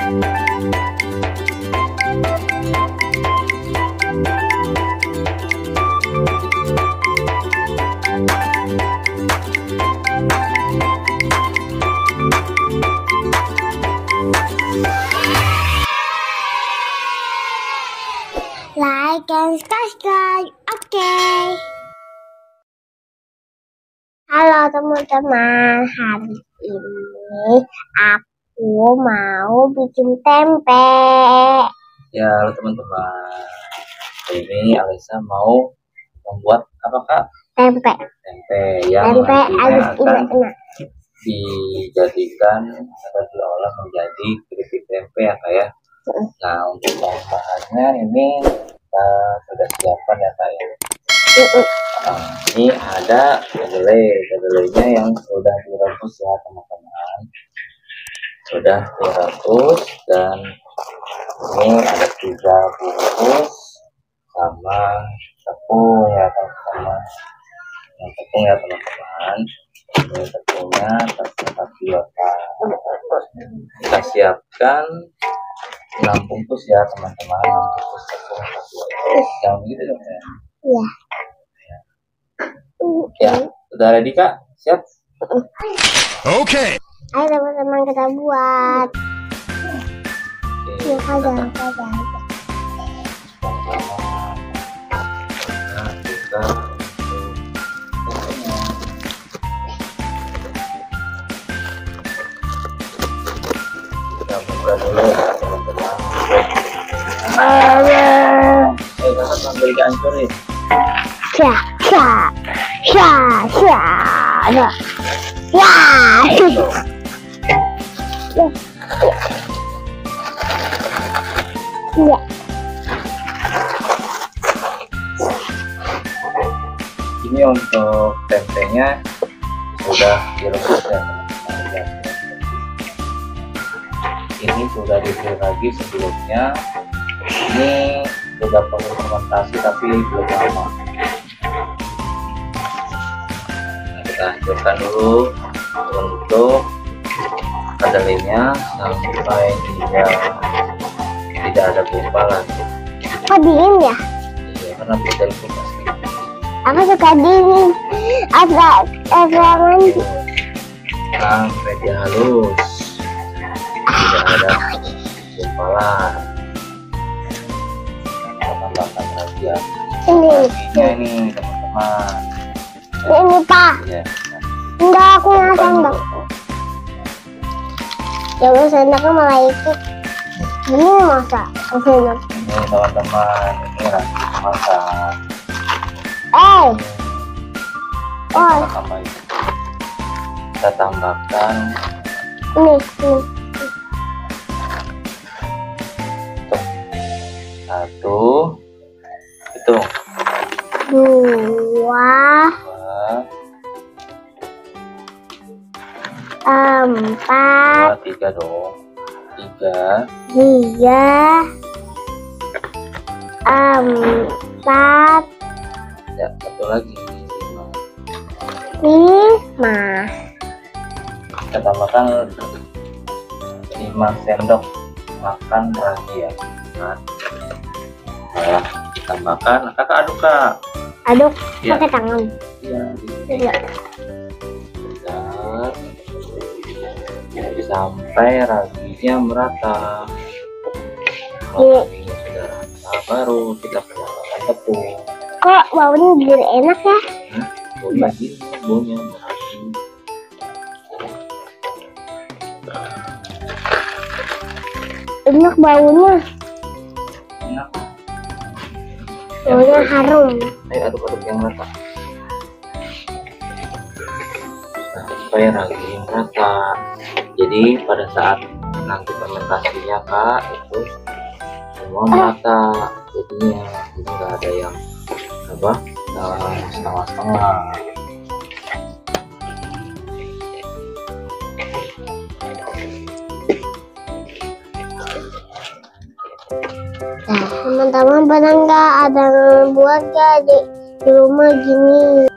Like and subscribe. Oke. Halo teman-teman, hari ini aku mau bikin tempe. Ya, halo teman-teman. Hari ini Alisa mau membuat apa, Kak? Tempe. Tempe yang nantinya akan dijadikan atau diolah menjadi keripik tempe ya, Kak ya. Nah, untuk bahan-bahannya ini kita sudah siapkan ya, Kak ya. Ini ada kedelainya yang sudah direbus ya teman-teman. Sudah direbus, dan ini ada 3 bungkus sama tepung ya teman-teman. Tepung ya teman-teman. Ini tepungnya tapioka. Kita siapkan 6 bungkus ya teman-teman. 6 bungkus tepung tapioka. Yang begitu dong ya. Iya. Ya, sudah ready Kak? Siap? Oke. Ayo teman-teman kita buat. Ya, ada. Nah, kita buka dulu ya teman-teman. Kakak sambil dihancurin. Ya. Ini untuk tempenya sudah direbus ya teman-teman. Ini sudah direbus lagi sebelumnya. Ini sudah fermentasi tapi belum lama. Nah, kita hancurkan dulu untuk kedelainya sampai dia tidak ada gumpalan. Kok dingin ya? Iya, karena bisa dikulkas. Aku suka dingin. Agak mandi. Sampai dia halus, tidak ada gumpalan. Kita tambahkan lagi ya. Ini teman-teman. Ini Pak. Ya. Enggak, aku nggak tambah. Coba sendoknya malah ikut. Ini masa sendok. Ini teman-teman, ini ragi masak. Kita tambahkan Ini. Satu, hitung 2, 4, 3 dong. 3, 4, ya satu lagi 5. kita tambahkan 5 sendok makan ragi ya. Nah, ditambahkan, kakak aduk kak. Aduk Ya. pakai tangan. Iya. Iya. Sampai raginya merata. Iya. Kalau raginya sudah rata, baru kita tambahkan tepung. Kok baunya jadi enak ya? Baunya gini, baunya ragi. Enak baunya. Enak. Baunya harum. Ayo aduk-aduk yang rata. Nah, supaya ragi merata. Jadi pada saat nanti fermentasinya kak, itu semua merata. Jadinya jadi nggak ada yang apa setengah-setengah. Nah, teman-teman pernah nggak ada buat nggak di rumah gini?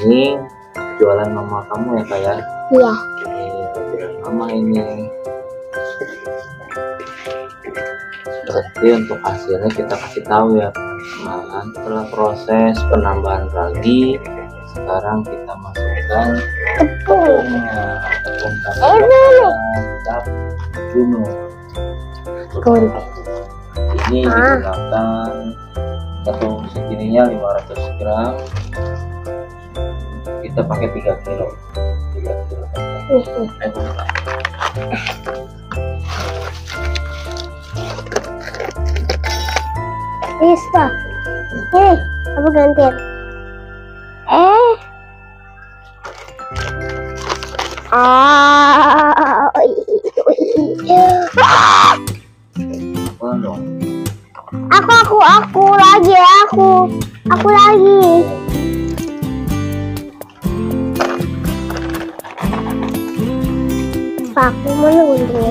ini jualan mama kamu ya kak ya? Iya. Jualan mama ini. Berarti untuk hasilnya kita kasih tahu ya. Nah, setelah proses penambahan ragi, sekarang kita masukkan tepungnya. Tepung kita bunuh. Ini digunakan satu segininya 500 gram. Kita pakai 3 kilo. 3 kilo. Bisa. Aku gantian. Aku lagi. Aku mana guntingnya?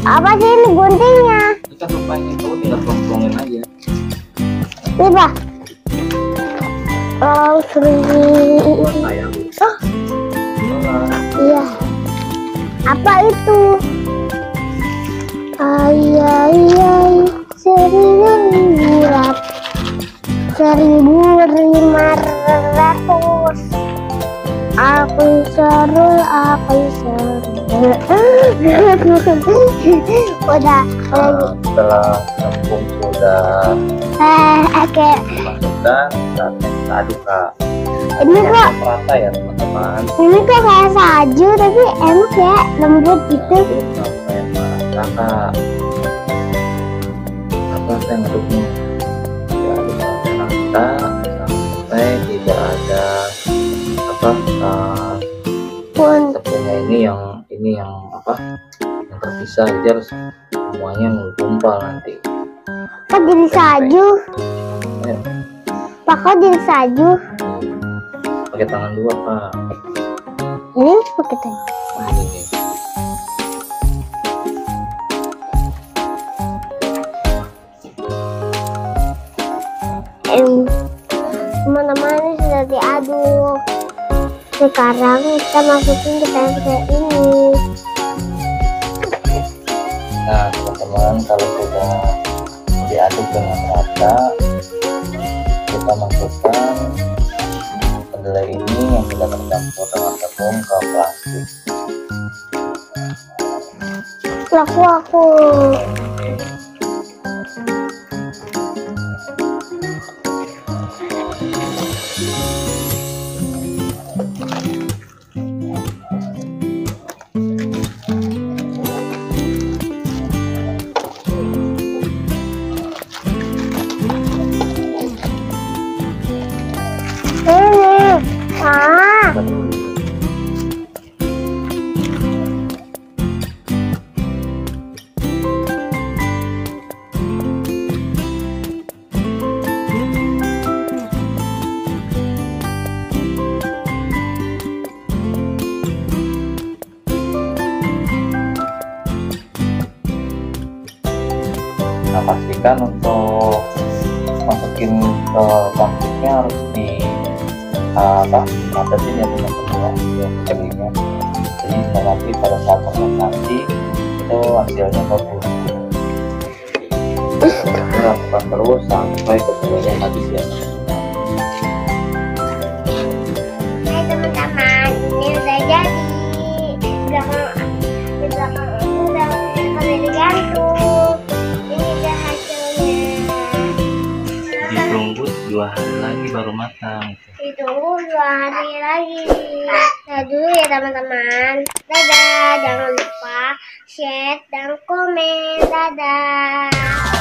Apa sih ini guntingnya? Kita lupain itu, tinggal plong-plongin aja. Ini Pak. Oh, sering. Sayang. Iya. Apa itu? Ayai 1.500. Aku seru. Udah. Setelah tepung sudah Kayak dimasukkan, saatnya kita aduk kak. ini kok. Merata ya teman-teman. Ini kok kayak salju tapi enak ya, lembut gitu. Sampai merata kak. Apa yang aduknya? Diaduk sampai rata, sampai tidak ada tepungnya ini yang terpisah. Jadi harus semuanya menggumpal nanti. Kok jadi salju? Pak, kok jadi salju? Pakai tangan dua kak. Ini pakai tangan. Ini. Teman-teman, ini sudah diaduk. Sekarang kita masukin ke tempe ini. Nah teman-teman, kalau sudah diaduk dengan rata, kita masukkan kedelai ini yang sudah tercampur dengan tepung ke plastik. Aku. Nah pastikan untuk masukin ke plastiknya harus di rapetin ya teman-teman ya, jadinya. Jadi nanti pada saat fermentasi itu hasilnya bagus. Lakukan terus sampai kedelainya habis ya. Hai teman-teman, ini udah jadi. Di belakang aku udah digantung. Ini udah hasilnya. Ditunggu 2 hari lagi baru matang. Ditunggu 2 hari lagi. Nah dulu ya teman-teman. Dadah, jangan lupa share dan komen. Dadah.